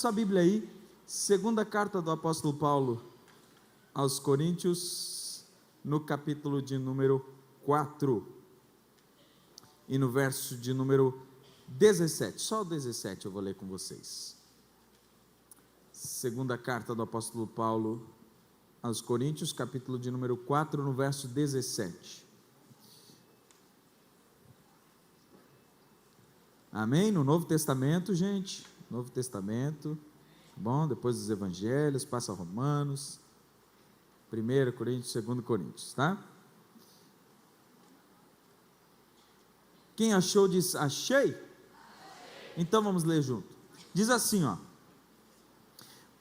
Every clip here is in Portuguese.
sua Bíblia aí, segunda carta do apóstolo Paulo aos Coríntios, no capítulo de número 4, e no verso de número 17, só o 17 eu vou ler com vocês. Segunda carta do apóstolo Paulo aos Coríntios, capítulo de número 4, no verso 17. Amém? No Novo Testamento, gente, Novo Testamento, bom, depois dos Evangelhos, passa Romanos, 1 Coríntios, 2 Coríntios, tá? Quem achou diz, achei? Então vamos ler junto. Diz assim, ó: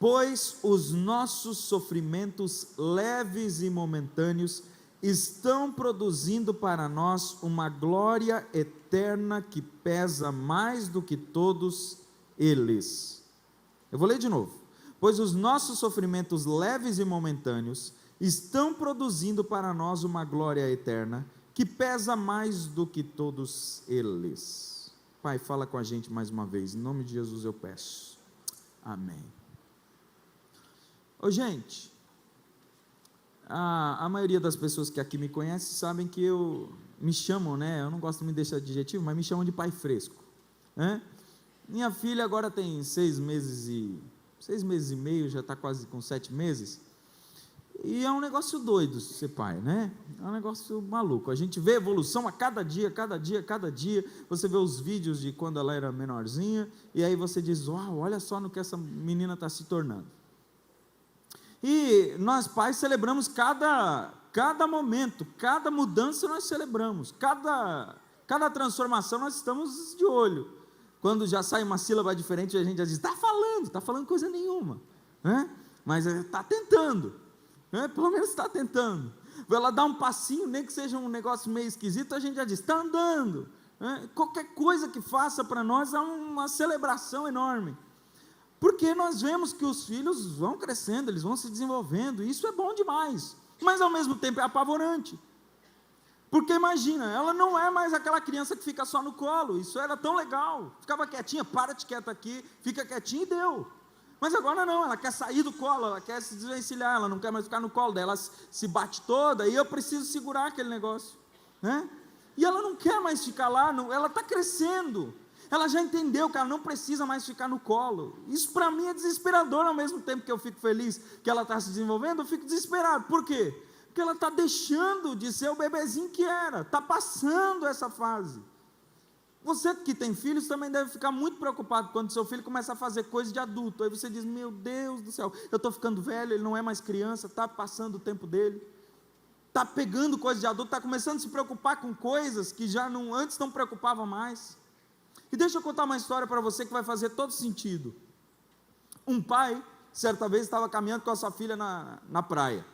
pois os nossos sofrimentos leves e momentâneos estão produzindo para nós uma glória eterna que pesa mais do que todos eles. Eu vou ler de novo. Pois os nossos sofrimentos leves e momentâneos estão produzindo para nós uma glória eterna que pesa mais do que todos eles. Pai, fala com a gente mais uma vez, em nome de Jesus eu peço, amém. Ô gente, a maioria das pessoas que aqui me conhecem sabem que me chamam, né, eu não gosto de me deixar de adjetivo, mas me chamam de pai fresco, né? Minha filha agora tem 6 meses e meio, já está quase com 7 meses, e é um negócio doido ser pai, né? É um negócio maluco. A gente vê evolução a cada dia, você vê os vídeos de quando ela era menorzinha, e aí você diz, uau, olha só no que essa menina está se tornando. E nós pais celebramos cada momento, cada mudança nós celebramos, cada transformação nós estamos de olho. Quando já sai uma sílaba diferente, a gente já diz, está falando coisa nenhuma, né? Mas está tentando, né? Pelo menos está tentando. Ela dá um passinho, nem que seja um negócio meio esquisito, a gente já diz, está andando, né? Qualquer coisa que faça para nós é uma celebração enorme. Porque nós vemos que os filhos vão crescendo, eles vão se desenvolvendo, e isso é bom demais, mas ao mesmo tempo é apavorante, porque imagina, ela não é mais aquela criança que fica só no colo, isso era tão legal, ficava quietinha, para-te quieta aqui, fica quietinha e deu, mas agora não, ela quer sair do colo, ela quer se desvencilhar, ela não quer mais ficar no colo dela, ela se bate toda, e eu preciso segurar aquele negócio, né? E ela não quer mais ficar lá, ela está crescendo, ela já entendeu que ela não precisa mais ficar no colo. Isso para mim é desesperador, ao mesmo tempo que eu fico feliz que ela está se desenvolvendo, eu fico desesperado. Por quê? Porque ela está deixando de ser o bebezinho que era, está passando essa fase. Você que tem filhos também deve ficar muito preocupado quando seu filho começa a fazer coisas de adulto. Aí você diz, meu Deus do céu, eu estou ficando velho, ele não é mais criança, está passando o tempo dele, está pegando coisas de adulto, está começando a se preocupar com coisas que já antes não preocupava mais. E deixa eu contar uma história para você que vai fazer todo sentido. Um pai, certa vez, estava caminhando com a sua filha na praia.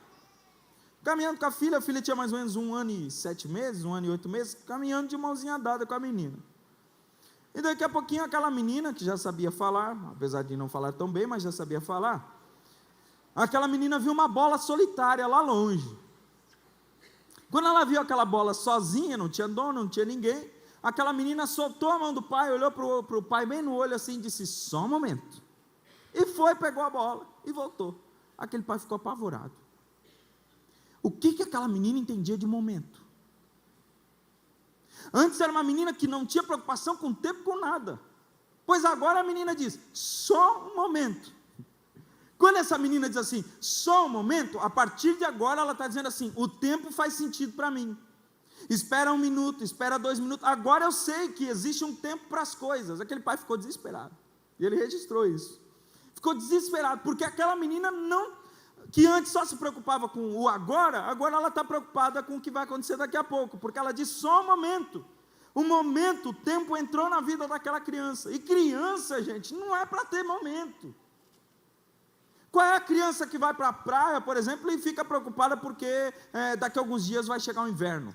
Caminhando com a filha tinha mais ou menos 1 ano e 7 meses, 1 ano e 8 meses, caminhando de mãozinha dada com a menina. E daqui a pouquinho aquela menina, que já sabia falar, apesar de não falar tão bem, mas já sabia falar, aquela menina viu uma bola solitária lá longe. Quando ela viu aquela bola sozinha, não tinha dono, não tinha ninguém, aquela menina soltou a mão do pai, olhou para o pai bem no olho assim, e disse, só um momento, e foi, pegou a bola, e voltou. Aquele pai ficou apavorado. O que aquela menina entendia de momento? Antes era uma menina que não tinha preocupação com o tempo, com nada, pois agora a menina diz, só um momento. Quando essa menina diz assim, só um momento, a partir de agora ela está dizendo assim, o tempo faz sentido para mim. Espera 1 minuto, espera 2 minutos, agora eu sei que existe um tempo para as coisas. Aquele pai ficou desesperado, e ele registrou isso, ficou desesperado, porque aquela menina que antes só se preocupava com o agora ela está preocupada com o que vai acontecer daqui a pouco, porque ela diz só um momento, o tempo entrou na vida daquela criança, e criança, gente, não é para ter momento. Qual é a criança que vai para a praia, por exemplo, e fica preocupada porque daqui a alguns dias vai chegar o inverno?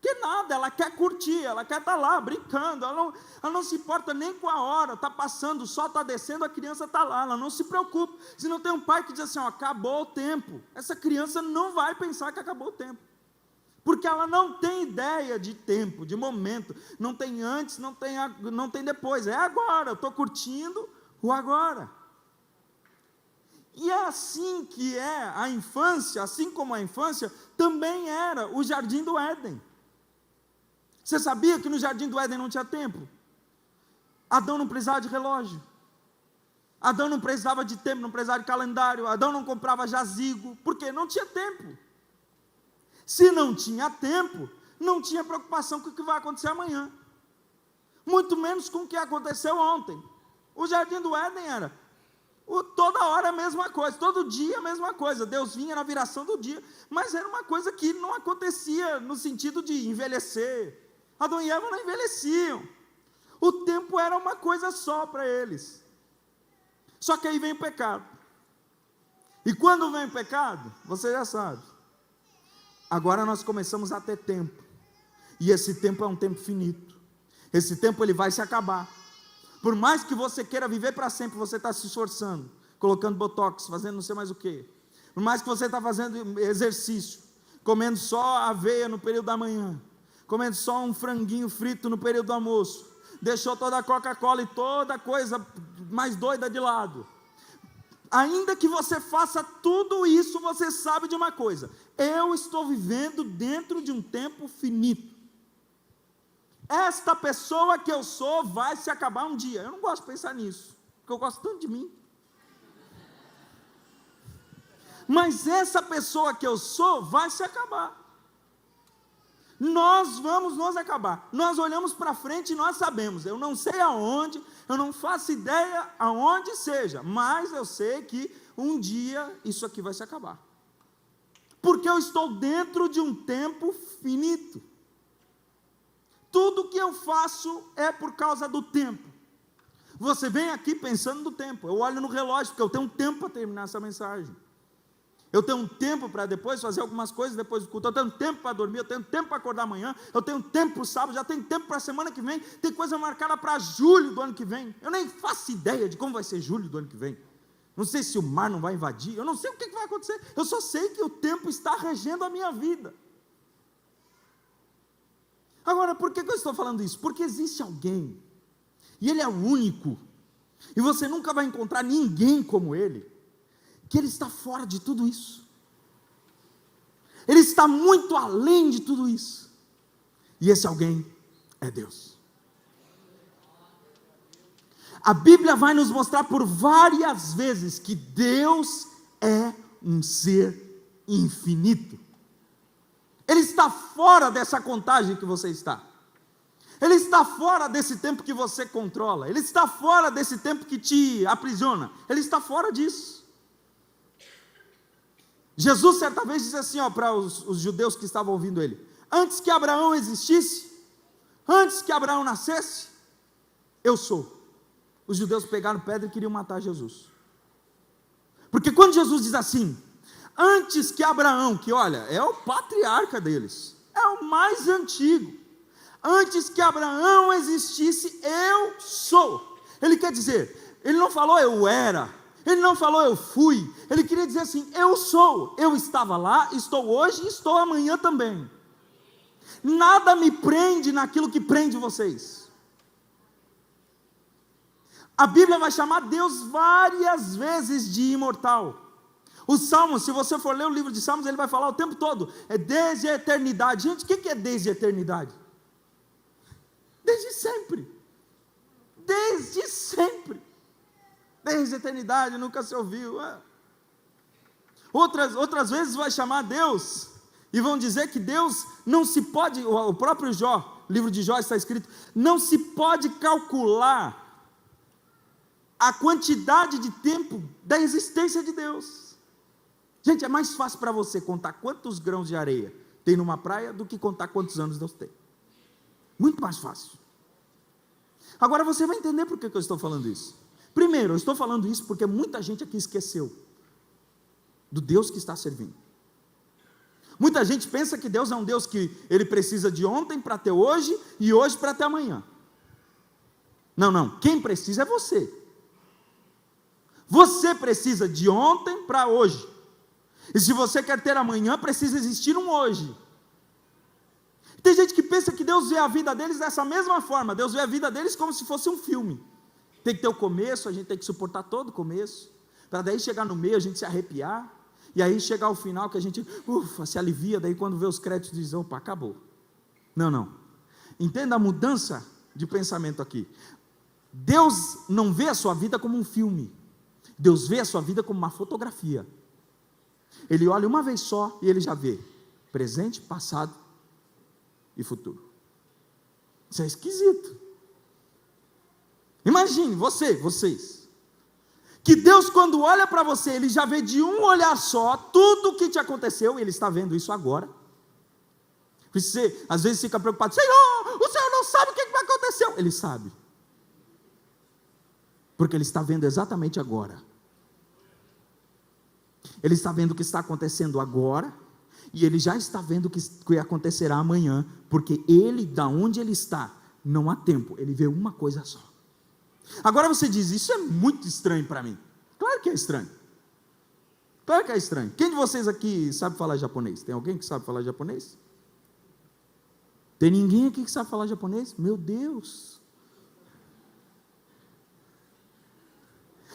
Que nada, ela quer curtir, ela quer estar lá brincando, ela não se importa nem com a hora, está passando, o sol está descendo, a criança está lá, ela não se preocupa. Se não tem um pai que diz assim, ó, acabou o tempo, essa criança não vai pensar que acabou o tempo, porque ela não tem ideia de tempo, de momento, não tem antes, não tem depois, é agora, eu estou curtindo o agora. E é assim que é a infância, assim como a infância, também era o jardim do Éden. Você sabia que no jardim do Éden não tinha tempo? Adão não precisava de relógio. Adão não precisava de tempo, não precisava de calendário. Adão não comprava jazigo, porque não tinha tempo. Se não tinha tempo, não tinha preocupação com o que vai acontecer amanhã. Muito menos com o que aconteceu ontem. O jardim do Éden era toda hora a mesma coisa, todo dia a mesma coisa. Deus vinha na viração do dia, mas era uma coisa que não acontecia no sentido de envelhecer. Adão e Eva não envelheciam. O tempo era uma coisa só para eles. Só que aí vem o pecado. E quando vem o pecado, você já sabe. Agora nós começamos a ter tempo. E esse tempo é um tempo finito. Esse tempo ele vai se acabar. Por mais que você queira viver para sempre, você está se esforçando, colocando botox, fazendo não sei mais o que. Por mais que você está fazendo exercício, comendo só aveia no período da manhã, comendo só um franguinho frito no período do almoço, deixou toda a Coca-Cola e toda a coisa mais doida de lado. Ainda que você faça tudo isso, você sabe de uma coisa: eu estou vivendo dentro de um tempo finito. Esta pessoa que eu sou vai se acabar um dia. Eu não gosto de pensar nisso, porque eu gosto tanto de mim. Mas essa pessoa que eu sou vai se acabar. Nós vamos nos acabar. Nós olhamos para frente e nós sabemos. Eu não sei aonde, eu não faço ideia aonde seja, mas eu sei que um dia isso aqui vai se acabar. Porque eu estou dentro de um tempo finito. Tudo que eu faço é por causa do tempo. Você vem aqui pensando no tempo. Eu olho no relógio, porque eu tenho um tempo para terminar essa mensagem. Eu tenho um tempo para depois fazer algumas coisas depois do culto. Eu tenho tempo para dormir, eu tenho tempo para acordar amanhã. Eu tenho tempo para o sábado, já tenho tempo para a semana que vem. Tem coisa marcada para julho do ano que vem. Eu nem faço ideia de como vai ser julho do ano que vem. Não sei se o mar não vai invadir. Eu não sei o que vai acontecer. Eu só sei que o tempo está regendo a minha vida. Agora, por que eu estou falando isso? Porque existe alguém, e ele é o único, e você nunca vai encontrar ninguém como ele, que ele está fora de tudo isso. Ele está muito além de tudo isso. E esse alguém é Deus. A Bíblia vai nos mostrar por várias vezes que Deus é um ser infinito. Ele está fora dessa contagem que você está. Ele está fora desse tempo que você controla. Ele está fora desse tempo que te aprisiona. Ele está fora disso. Jesus certa vez disse assim, para os judeus que estavam ouvindo ele: antes que Abraão existisse, antes que Abraão nascesse, eu sou. Os judeus pegaram pedra e queriam matar Jesus. Porque quando Jesus diz assim: antes que Abraão, que olha, é o patriarca deles, é o mais antigo, antes que Abraão existisse, eu sou. Ele quer dizer, ele não falou eu era, ele não falou eu fui, ele queria dizer assim: eu sou, eu estava lá, estou hoje e estou amanhã também. Nada me prende naquilo que prende vocês. A Bíblia vai chamar Deus várias vezes de imortal. Os Salmos, se você for ler o livro de Salmos, ele vai falar o tempo todo, é desde a eternidade. Gente, o que é desde a eternidade? Desde sempre. Desde sempre. Desde a eternidade, nunca se ouviu. Outras vezes vai chamar Deus, e vão dizer que Deus não se pode, o próprio Jó, o livro de Jó está escrito, não se pode calcular a quantidade de tempo da existência de Deus. Gente, é mais fácil para você contar quantos grãos de areia tem numa praia do que contar quantos anos Deus tem. Muito mais fácil. Agora você vai entender por que eu estou falando isso. Primeiro, eu estou falando isso porque muita gente aqui esqueceu do Deus que está servindo. Muita gente pensa que Deus é um Deus que ele precisa de ontem para ter hoje e hoje para ter amanhã. Não, quem precisa é você. Você precisa de ontem para hoje. E se você quer ter amanhã, precisa existir um hoje. Tem gente que pensa que Deus vê a vida deles dessa mesma forma. Deus vê a vida deles como se fosse um filme. Tem que ter o começo, a gente tem que suportar todo o começo. para daí chegar no meio a gente se arrepiar, e aí chegar ao final que a gente, se alivia, daí quando vê os créditos diz, opa, acabou. Não. Entenda a mudança de pensamento aqui. Deus não vê a sua vida como um filme, Deus vê a sua vida como uma fotografia. Ele olha uma vez só e ele já vê presente, passado e futuro. Isso é esquisito. Imagine, vocês, que Deus quando olha para você, Ele já vê de um olhar só, tudo o que te aconteceu, e Ele está vendo isso agora. Você às vezes fica preocupado, Senhor, o Senhor não sabe o que vai acontecer. Ele sabe, porque Ele está vendo exatamente agora. Ele está vendo o que está acontecendo agora, e Ele já está vendo o que acontecerá amanhã, porque Ele, da onde Ele está, não há tempo, Ele vê uma coisa só. Agora você diz, isso é muito estranho para mim. Claro que é estranho. Claro que é estranho. Quem de vocês aqui sabe falar japonês? Tem alguém que sabe falar japonês? Tem ninguém aqui que sabe falar japonês? Meu Deus.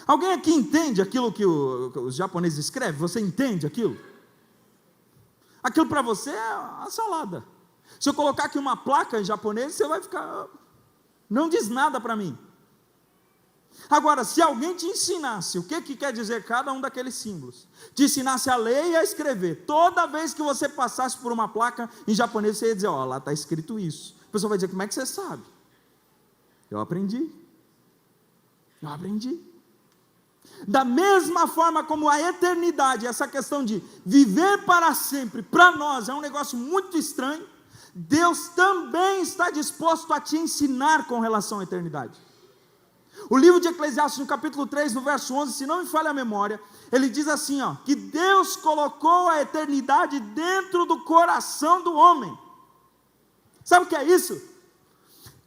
Alguém aqui entende aquilo que os japoneses escrevem? Você entende aquilo? Aquilo para você é a salada. Se eu colocar aqui uma placa em japonês, você vai ficar, não diz nada para mim. Agora, se alguém te ensinasse o que quer dizer cada um daqueles símbolos, te ensinasse a ler e a escrever, toda vez que você passasse por uma placa em japonês, você ia dizer, lá está escrito isso. A pessoa vai dizer, como é que você sabe? Eu aprendi. Da mesma forma como a eternidade, essa questão de viver para sempre, para nós é um negócio muito estranho, Deus também está disposto a te ensinar com relação à eternidade. O livro de Eclesiastes, no capítulo 3, no verso 11, se não me falha a memória, ele diz assim, que Deus colocou a eternidade dentro do coração do homem. Sabe o que é isso?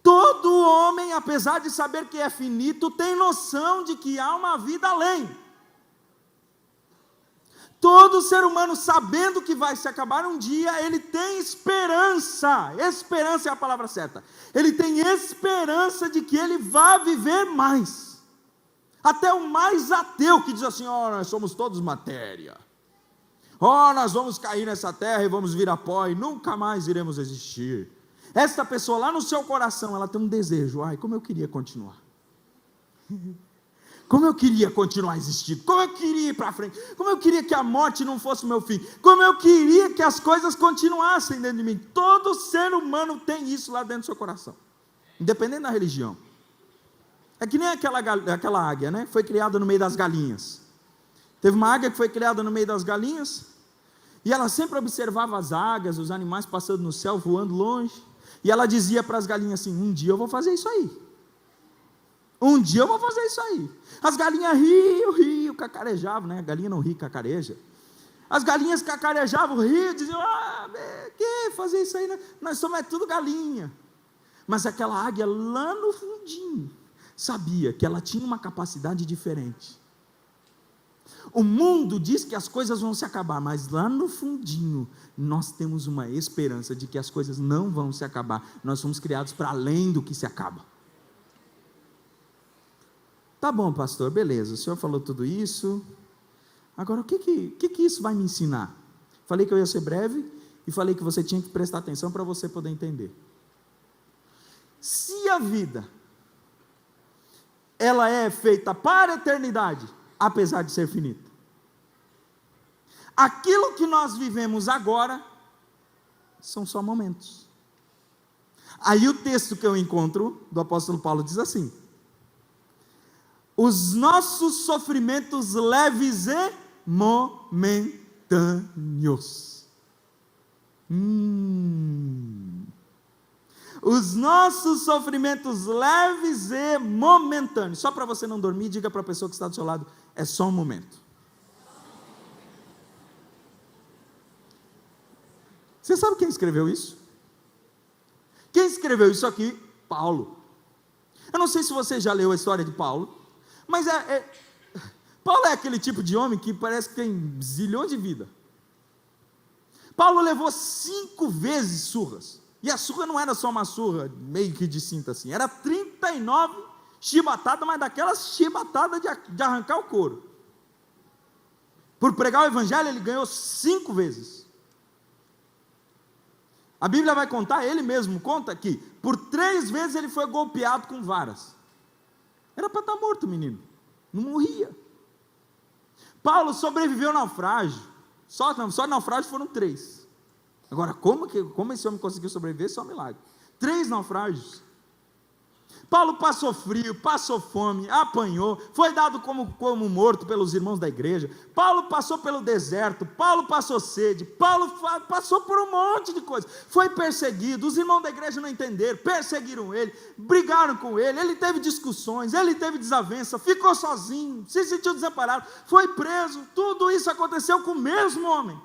Todo homem, apesar de saber que é finito, tem noção de que há uma vida além. Todo ser humano, sabendo que vai se acabar um dia, ele tem esperança. Esperança é a palavra certa. Ele tem esperança de que ele vai viver mais. Até o mais ateu que diz assim, nós somos todos matéria. Nós vamos cair nessa terra e vamos virar pó e nunca mais iremos existir. Esta pessoa lá no seu coração, ela tem um desejo, como eu queria continuar. Como eu queria continuar existindo, como eu queria ir para frente, como eu queria que a morte não fosse o meu fim, como eu queria que as coisas continuassem dentro de mim. Todo ser humano tem isso lá dentro do seu coração, independente da religião. É que nem aquela águia, né? Foi criada no meio das galinhas. Teve uma águia que foi criada no meio das galinhas, e ela sempre observava as águias, os animais passando no céu, voando longe, e ela dizia para as galinhas assim, um dia eu vou fazer isso aí. Um dia eu vou fazer isso aí. As galinhas riam, cacarejavam, né? A galinha não ri, cacareja. As galinhas cacarejavam, riam, diziam, que fazer isso aí, né? Nós somos tudo galinha. Mas aquela águia lá no fundinho, sabia que ela tinha uma capacidade diferente. O mundo diz que as coisas vão se acabar, mas lá no fundinho, nós temos uma esperança de que as coisas não vão se acabar. Nós somos criados para além do que se acaba. Tá bom, pastor, beleza, o senhor falou tudo isso, agora o que isso vai me ensinar? Falei que eu ia ser breve, e falei que você tinha que prestar atenção para você poder entender. Se a vida, ela é feita para a eternidade, apesar de ser finita, aquilo que nós vivemos agora, são só momentos. Aí o texto que eu encontro, do apóstolo Paulo, diz assim, os nossos sofrimentos leves e momentâneos. Os nossos sofrimentos leves e momentâneos. Só para você não dormir, diga para a pessoa que está do seu lado, é só um momento. Você sabe quem escreveu isso? Quem escreveu isso aqui? Paulo. Eu não sei se você já leu a história de Paulo, mas Paulo é aquele tipo de homem que parece que tem zilhões de vida. Paulo levou 5 vezes surras, e a surra não era só uma surra meio que de cinta assim, era 39 chibatadas, mas daquelas chibatadas de arrancar o couro. Por pregar o evangelho, ele ganhou 5 vezes. A Bíblia vai contar, ele mesmo conta que por 3 vezes ele foi golpeado com varas. Era para estar morto o menino, não morria. Paulo sobreviveu ao naufrágio, só naufrágio foram 3. Agora, como esse homem conseguiu sobreviver? Só um milagre. 3 naufrágios. Paulo passou frio, passou fome, apanhou, foi dado como morto pelos irmãos da igreja. Paulo passou pelo deserto, Paulo passou sede, Paulo passou por um monte de coisas. Foi perseguido, os irmãos da igreja não entenderam, perseguiram ele, brigaram com ele teve discussões, ele teve desavença, ficou sozinho, se sentiu desamparado, foi preso. Tudo isso aconteceu com o mesmo homem.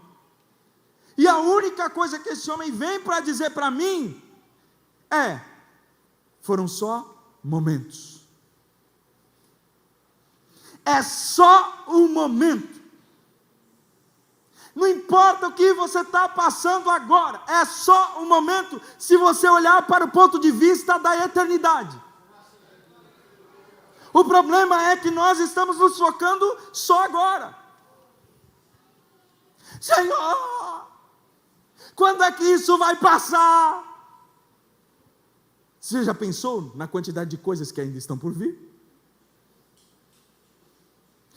E a única coisa que esse homem vem para dizer para mim foram só momentos. É só um momento. Não importa o que você está passando agora, é só um momento, se você olhar para o ponto de vista da eternidade. O problema é que nós estamos nos focando só agora. Senhor, quando é que isso vai passar? Você já pensou na quantidade de coisas que ainda estão por vir?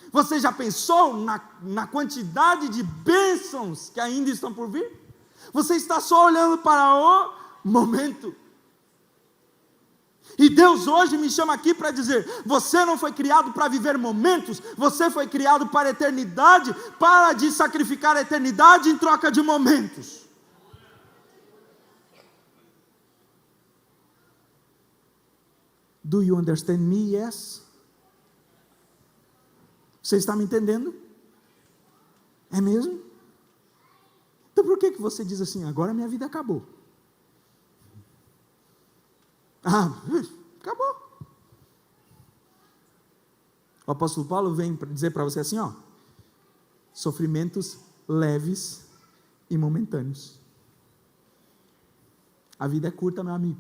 Você já pensou na quantidade de bênçãos que ainda estão por vir? Você está só olhando para o momento. E Deus hoje me chama aqui para dizer: você não foi criado para viver momentos, você foi criado para a eternidade. Para de sacrificar a eternidade em troca de momentos. Do you understand me? Yes. Você está me entendendo? É mesmo? Então por que você diz assim: agora minha vida acabou? Acabou. O apóstolo Paulo vem dizer para você assim: sofrimentos leves e momentâneos. A vida é curta, meu amigo.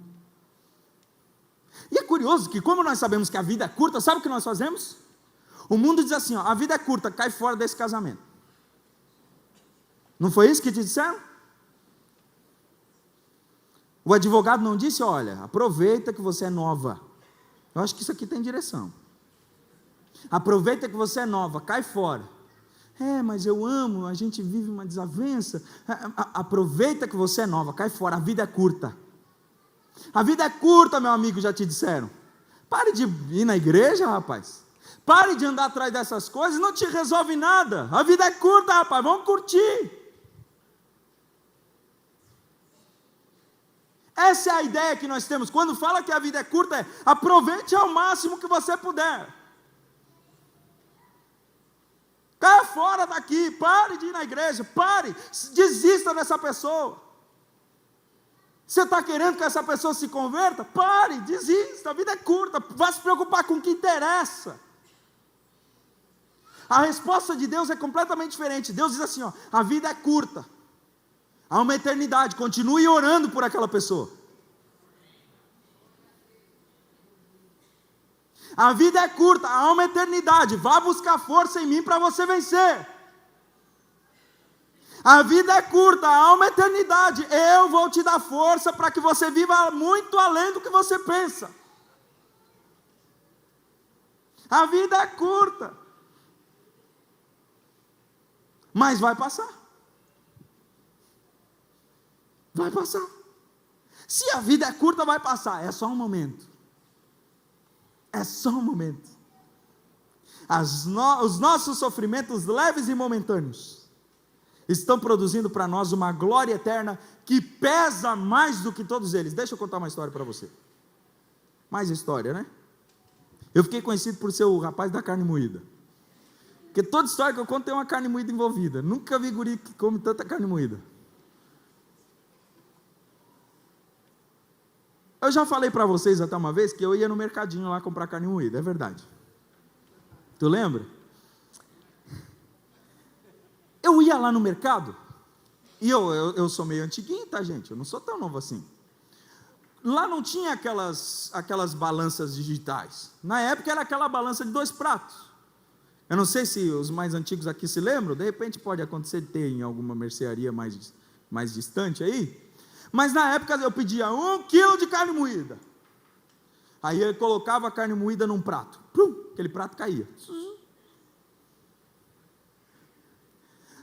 E é curioso que, como nós sabemos que a vida é curta, sabe o que nós fazemos? O mundo diz assim: a vida é curta, cai fora desse casamento. Não foi isso que te disseram? O advogado não disse: olha, aproveita que você é nova. Eu acho que isso aqui tem direção. Aproveita que você é nova, cai fora. Mas eu amo, a gente vive uma desavença. Aproveita que você é nova, cai fora, a vida é curta. A vida é curta, meu amigo, já te disseram. Pare de ir na igreja, rapaz. Pare de andar atrás dessas coisas, não te resolve nada. A vida é curta, rapaz, vamos curtir. Essa é a ideia que nós temos. Quando fala que a vida é curta, aproveite ao máximo que você puder. Caia fora daqui, pare de ir na igreja, pare, desista dessa pessoa. Você está querendo que essa pessoa se converta? Pare, desista, a vida é curta, vá se preocupar com o que interessa. A resposta de Deus é completamente diferente. Deus diz assim: a vida é curta, há uma eternidade, continue orando por aquela pessoa. A vida é curta, há uma eternidade, vá buscar força em mim para você vencer. A vida é curta, há uma eternidade, eu vou te dar força para que você viva muito além do que você pensa. A vida é curta, mas vai passar. Vai passar. Se a vida é curta, vai passar, é só um momento. É só um momento. Os nossos sofrimentos leves e momentâneos estão produzindo para nós uma glória eterna que pesa mais do que todos eles. Deixa eu contar uma história para você. Mais história, né? Eu fiquei conhecido por ser o rapaz da carne moída. Porque toda história que eu conto tem uma carne moída envolvida. Nunca vi guri que come tanta carne moída. Eu já falei para vocês até uma vez que eu ia no mercadinho lá comprar carne moída, é verdade. Tu lembra? Eu ia lá no mercado, e eu sou meio antiguinho, tá, gente? Eu não sou tão novo assim. Lá não tinha aquelas balanças digitais. Na época era aquela balança de 2 pratos, Eu não sei se os mais antigos aqui se lembram, de repente pode acontecer de ter em alguma mercearia mais distante aí, mas na época eu pedia 1 quilo de carne moída, aí ele colocava a carne moída num prato, aquele prato caía,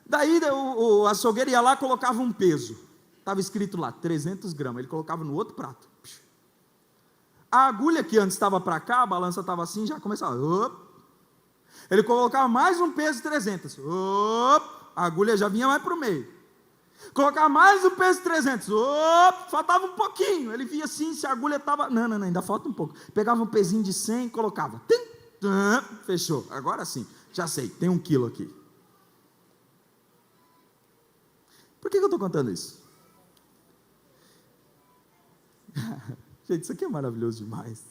daí o açougueiro ia lá, colocava um peso, estava escrito lá, 300 gramas, ele colocava no outro prato, a agulha que antes estava para cá, a balança estava assim, já começava, ele colocava mais um peso de 300, a agulha já vinha mais para o meio, colocava mais um peso de 300, faltava um pouquinho, ele via assim, se a agulha estava, não, ainda falta um pouco, pegava um pezinho de 100 e colocava, fechou, agora sim, já sei, tem 1 quilo aqui. Por que eu estou contando isso? Gente, isso aqui é maravilhoso demais.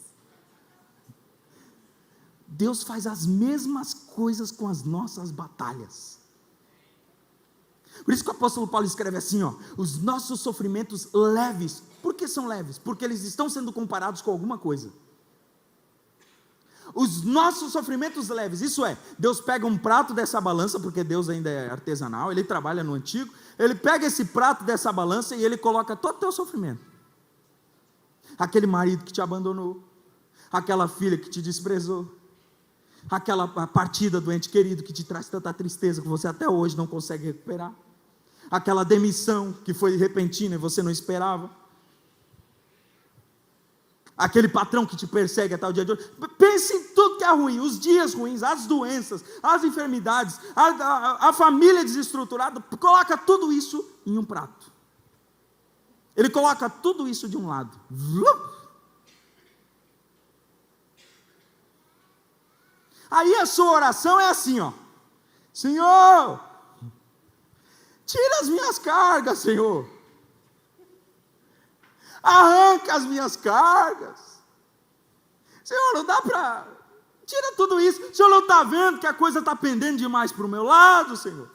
Deus faz as mesmas coisas com as nossas batalhas. Por isso que o apóstolo Paulo escreve assim, os nossos sofrimentos leves. Por que são leves? Porque eles estão sendo comparados com alguma coisa. Os nossos sofrimentos leves, isso é, Deus pega um prato dessa balança, porque Deus ainda é artesanal, Ele trabalha no antigo, Ele pega esse prato dessa balança e Ele coloca todo o teu sofrimento. Aquele marido que te abandonou, aquela filha que te desprezou, aquela partida do ente querido que te traz tanta tristeza que você até hoje não consegue recuperar, aquela demissão que foi repentina e você não esperava, aquele patrão que te persegue até o dia de hoje. Pense em tudo que é ruim, os dias ruins, as doenças, as enfermidades, a família desestruturada, coloca tudo isso em um prato. Ele coloca tudo isso de um lado. Aí a sua oração é assim, Senhor, tira as minhas cargas, Senhor. Arranca as minhas cargas. Senhor, não dá para... Tira tudo isso. O Senhor não está vendo que a coisa está pendendo demais para o meu lado, Senhor?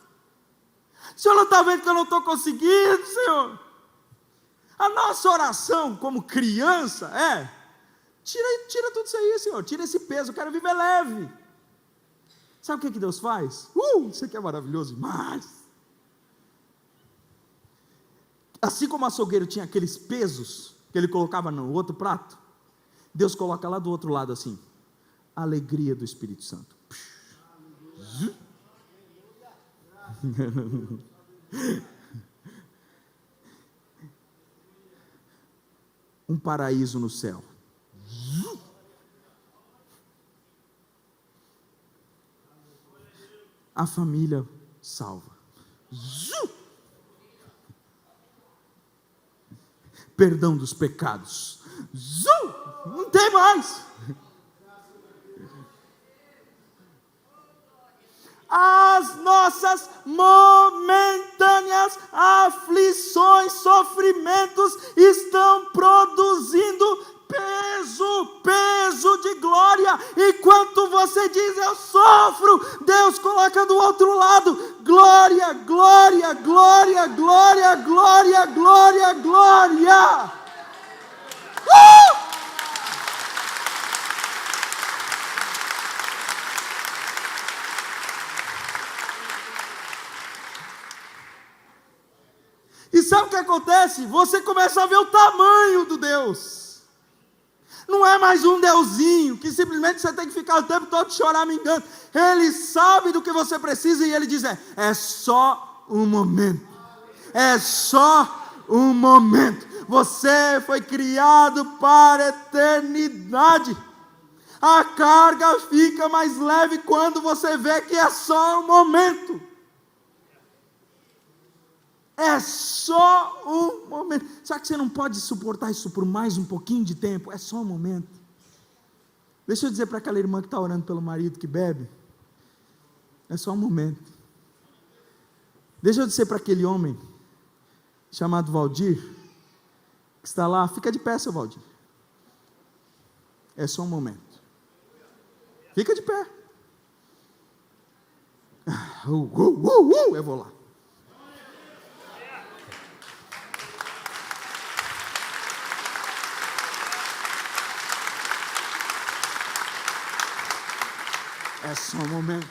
O Senhor não está vendo que eu não estou conseguindo, Senhor? A nossa oração como criança é: tira tudo isso aí, Senhor, tira esse peso, eu quero viver leve. Sabe o que Deus faz? Isso aqui é maravilhoso demais. Assim como o açougueiro tinha aqueles pesos que ele colocava no outro prato, Deus coloca lá do outro lado assim, a alegria do Espírito Santo. Um paraíso no céu. A família salva. Perdão dos pecados. Não tem mais. As nossas momentâneas aflições, sofrimentos estão produzindo peso de glória. Enquanto você diz eu sofro, Deus coloca do outro lado glória, glória, glória, glória, glória, glória, glória. E sabe o que acontece? Você começa a ver o tamanho do Deus. Não é mais um Deusinho que simplesmente você tem que ficar o tempo todo choramingando. Ele sabe do que você precisa e Ele diz: é só um momento. É só um momento. Você foi criado para a eternidade. A carga fica mais leve quando você vê que é só um momento. É só um momento. Será que você não pode suportar isso por mais um pouquinho de tempo? É só um momento. Deixa eu dizer para aquela irmã que está orando pelo marido que bebe. É só um momento. Deixa eu dizer para aquele homem chamado Valdir, que está lá, fica de pé, seu Valdir. É só um momento. Fica de pé. Eu vou lá. É só um momento.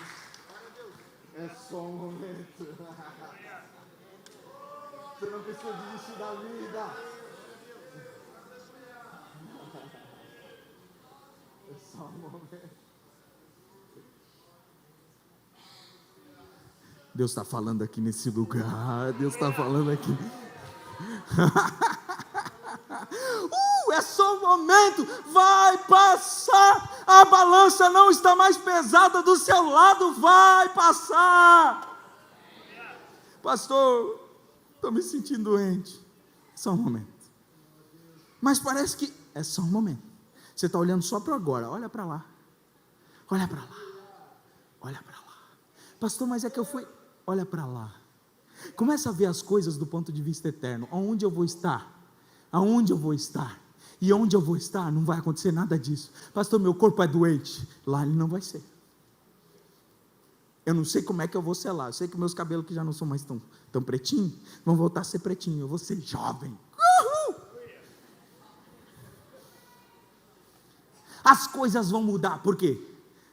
É só um momento. Você não precisa desistir da vida. É só um momento. Deus está falando aqui nesse lugar. Deus está falando aqui. É só um momento. Vai passar. A balança não está mais pesada do seu lado. Vai passar. Pastor, estou me sentindo doente. É só um momento. Mas parece que é só um momento. Você está olhando só para agora. Olha para lá. Olha para lá. Olha para lá. Pastor, mas é que eu fui. Olha para lá. Começa a ver as coisas do ponto de vista eterno. Aonde eu vou estar? Aonde eu vou estar? E onde eu vou estar? Não vai acontecer nada disso. Pastor, meu corpo é doente. Lá ele não vai ser. Eu não sei como é que eu vou ser lá. Eu sei que meus cabelos que já não são mais tão pretinhos, vão voltar a ser pretinhos. Eu vou ser jovem. Uhul! As coisas vão mudar. Por quê?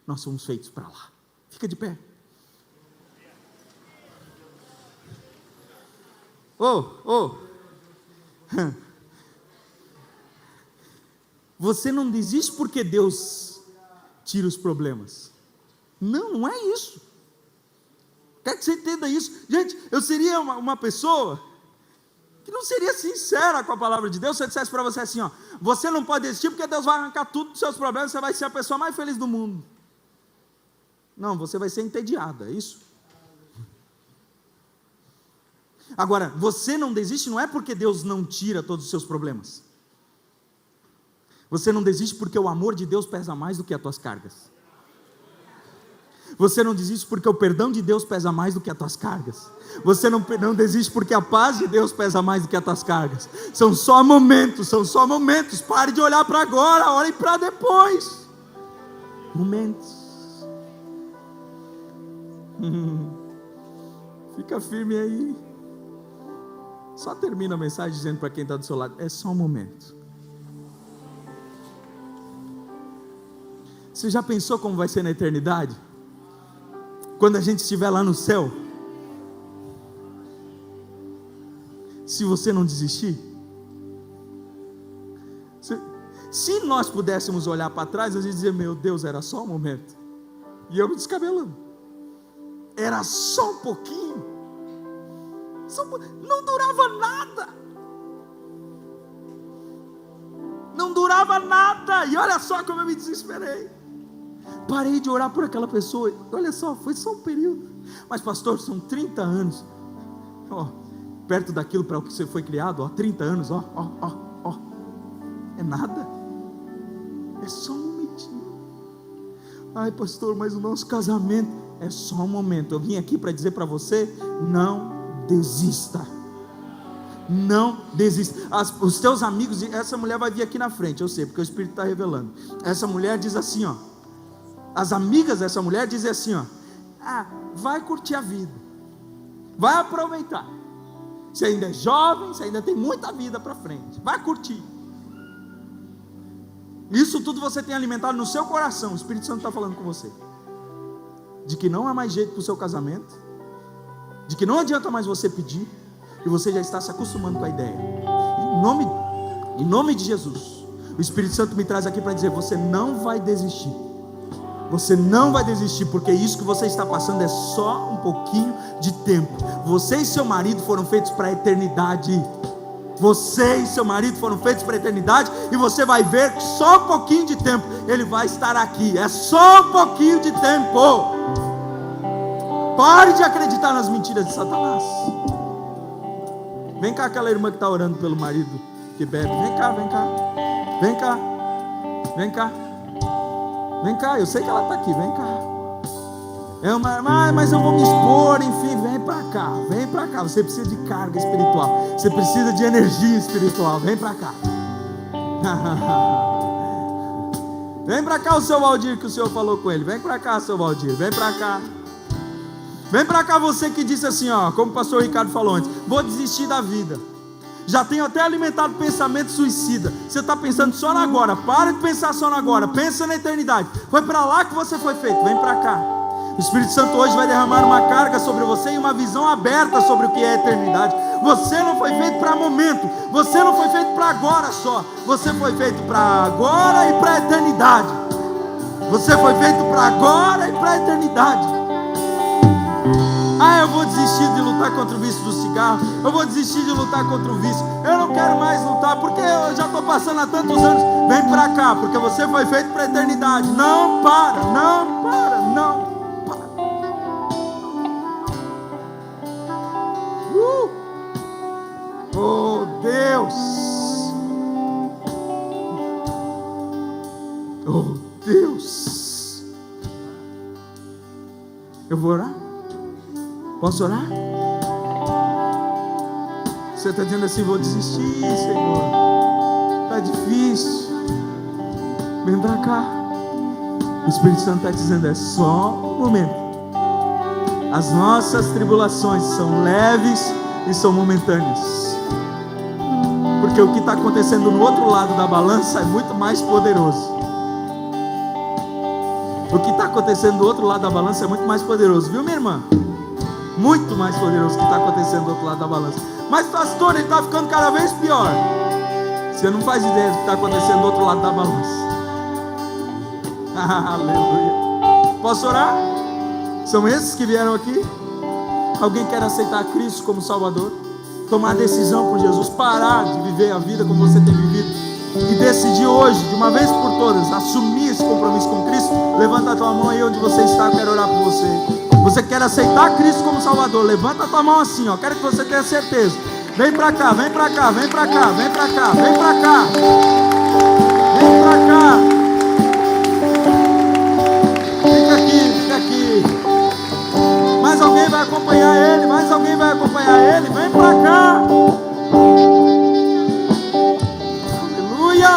Nós somos feitos para lá. Fica de pé. Você não desiste porque Deus tira os problemas. Não é isso. Quer que você entenda isso. Gente, eu seria uma pessoa que não seria sincera com a palavra de Deus se eu dissesse para você assim, ó, você não pode desistir porque Deus vai arrancar tudo dos seus problemas, você vai ser a pessoa mais feliz do mundo. Não, você vai ser entediada, é isso? Agora, você não desiste não é porque Deus não tira todos os seus problemas. Você não desiste porque o amor de Deus pesa mais do que as tuas cargas. Você não desiste porque o perdão de Deus pesa mais do que as tuas cargas. Você não desiste porque a paz de Deus pesa mais do que as tuas cargas. São só momentos. Pare de olhar para agora, olhe para depois. Momentos. Fica firme aí. Só termina a mensagem dizendo para quem está do seu lado, é só um momento. Você já pensou como vai ser na eternidade? Quando a gente estiver lá no céu? Se você não desistir? Se nós pudéssemos olhar para trás, a gente dizer, meu Deus, era só um momento. E eu me descabelando. Era só um pouquinho. Não durava nada. Não durava nada. E olha só como eu me desesperei. Parei de orar por aquela pessoa. Olha só, foi só um período. Mas pastor, são 30 anos. Perto daquilo para o que você foi criado, 30 anos, é nada. É só um momentinho. Ai pastor, mas o nosso casamento é só um momento. Eu vim aqui para dizer para você, não desista. Não desista. Os teus amigos, essa mulher vai vir aqui na frente, eu sei, porque o Espírito está revelando. Essa mulher diz assim, ó. As amigas dessa mulher dizem assim, ó. Vai curtir a vida. Vai aproveitar. Você ainda é jovem, você ainda tem muita vida para frente. Vai curtir. Isso tudo você tem alimentado no seu coração. O Espírito Santo está falando com você. De que não há mais jeito para o seu casamento. De que não adianta mais você pedir. E você já está se acostumando com a ideia. Em nome de Jesus, o Espírito Santo me traz aqui para dizer, você não vai desistir. Você não vai desistir, porque isso que você está passando é só um pouquinho de tempo. Você e seu marido foram feitos para a eternidade. Você e seu marido foram feitos para a eternidade. E você vai ver que só um pouquinho de tempo ele vai estar aqui. É só um pouquinho de tempo. Pare de acreditar nas mentiras de Satanás. Vem cá aquela irmã que está orando pelo marido que bebe. Vem cá, vem cá. Vem cá. Vem cá. Vem cá, eu sei que ela está aqui, vem cá. Mas eu vou me expor, enfim, vem para cá. Você precisa de carga espiritual, você precisa de energia espiritual, vem para cá. Vem para cá o seu Valdir, que o Senhor falou com ele. Vem para cá, seu Valdir, vem para cá. Vem para cá você que disse assim, ó, como o pastor Ricardo falou antes, vou desistir da vida. Já tenho até alimentado pensamento suicida. Você está pensando só no agora. Para de pensar só no agora. Pensa na eternidade. Foi para lá que você foi feito. Vem para cá. O Espírito Santo hoje vai derramar uma carga sobre você e uma visão aberta sobre o que é a eternidade. Você não foi feito para momento, você não foi feito para agora só, você foi feito para agora e para a eternidade. Você foi feito para agora e para a eternidade. Eu vou desistir de lutar contra o vício do cigarro, eu vou desistir de lutar contra o vício, eu não quero mais lutar porque eu já estou passando há tantos anos. Vem para cá, porque você foi feito para a eternidade. Não para, não para, não para. Oh Deus, oh Deus, eu vou orar? Posso orar? Você está dizendo assim: vou desistir, Senhor, está difícil. Vem para cá. O Espírito Santo está dizendo: é só um momento. As nossas tribulações são leves e são momentâneas, porque o que está acontecendo no outro lado da balança é muito mais poderoso. O que está acontecendo do outro lado da balança é muito mais poderoso, viu, minha irmã? Muito mais poderoso o que está acontecendo do outro lado da balança. Mas pastor, ele está ficando cada vez pior. Você não faz ideia do que está acontecendo do outro lado da balança. Aleluia. Posso orar? São esses que vieram aqui? Alguém quer aceitar Cristo como Salvador? Tomar a decisão por Jesus, parar de viver a vida como você tem vivido e decidir hoje, de uma vez por todas, assumir esse compromisso com Cristo? Levanta a tua mão aí onde você está, eu quero orar por você. Você quer aceitar Cristo como Salvador? Levanta a tua mão assim, ó. Quero que você tenha certeza. Vem pra cá, vem pra cá, vem pra cá, vem pra cá, vem pra cá. Vem pra cá. Fica aqui, fica aqui. Mais alguém vai acompanhar ele, mais alguém vai acompanhar ele. Vem pra cá. Aleluia.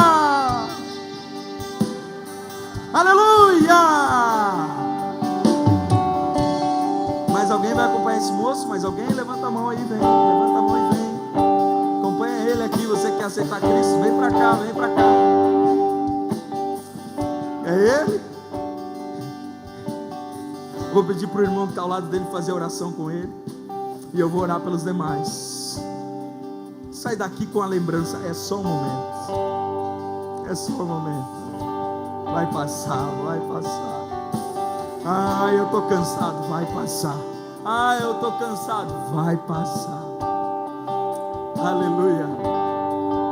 Aleluia. Mais alguém vai acompanhar esse moço? Mais alguém? Levanta a mão aí, vem. Levanta a mão e vem. Acompanha ele aqui, você quer aceitar Cristo? Vem pra cá, vem pra cá. É ele? Vou pedir pro irmão que está ao lado dele fazer oração com ele. E eu vou orar pelos demais. Sai daqui com a lembrança, é só um momento. É só um momento. Vai passar, vai passar. Eu estou cansado, vai passar. Eu estou cansado, vai passar. Aleluia,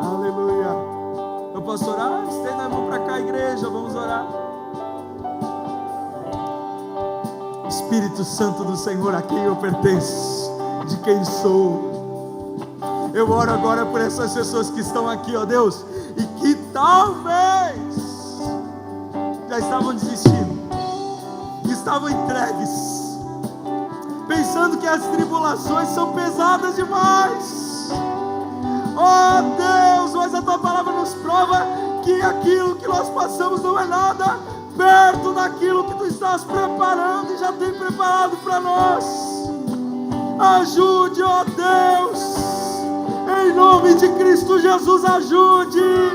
aleluia. Eu posso orar? Estenda a mão para cá, igreja, vamos orar. Espírito Santo do Senhor, a quem eu pertenço, de quem sou. Eu oro agora por essas pessoas que estão aqui, ó Deus, e que talvez já estavam desistindo, estavam entregues, pensando que as tribulações são pesadas demais. Oh Deus, mas a tua palavra nos prova que aquilo que nós passamos não é nada perto daquilo que tu estás preparando e já tem preparado para nós. Ajude, ó Deus, em nome de Cristo Jesus, ajude,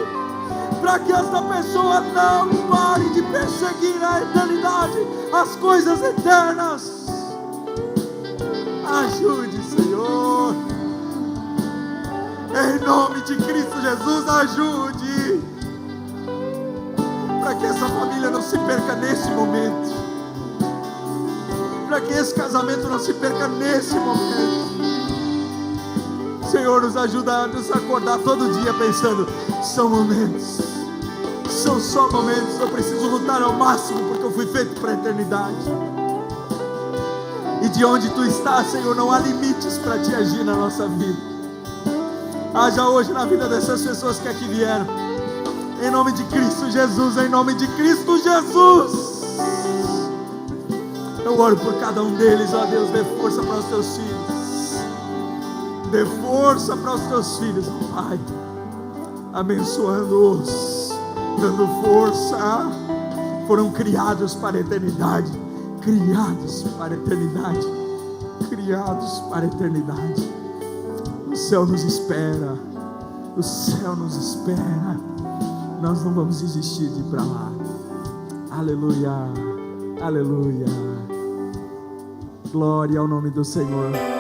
para que esta pessoa não pare de perseguir a eternidade, as coisas eternas. Ajude, Senhor, em nome de Cristo Jesus, ajude, para que essa família não se perca nesse momento, para que esse casamento não se perca nesse momento. Senhor, nos ajuda a nos acordar todo dia pensando: são momentos, são só momentos. Eu preciso lutar ao máximo, porque eu fui feito para a eternidade. E de onde tu estás, Senhor, não há limites para te agir na nossa vida. Haja hoje na vida dessas pessoas que aqui vieram, em nome de Cristo Jesus, em nome de Cristo Jesus. Eu oro por cada um deles, ó Deus, dê força para os teus filhos, dê força para os teus filhos, ó Pai, abençoando-os, dando força. Foram criados para a eternidade, criados para a eternidade, criados para a eternidade. O céu nos espera, o céu nos espera. Nós não vamos desistir de ir para lá. Aleluia, aleluia. Glória ao nome do Senhor.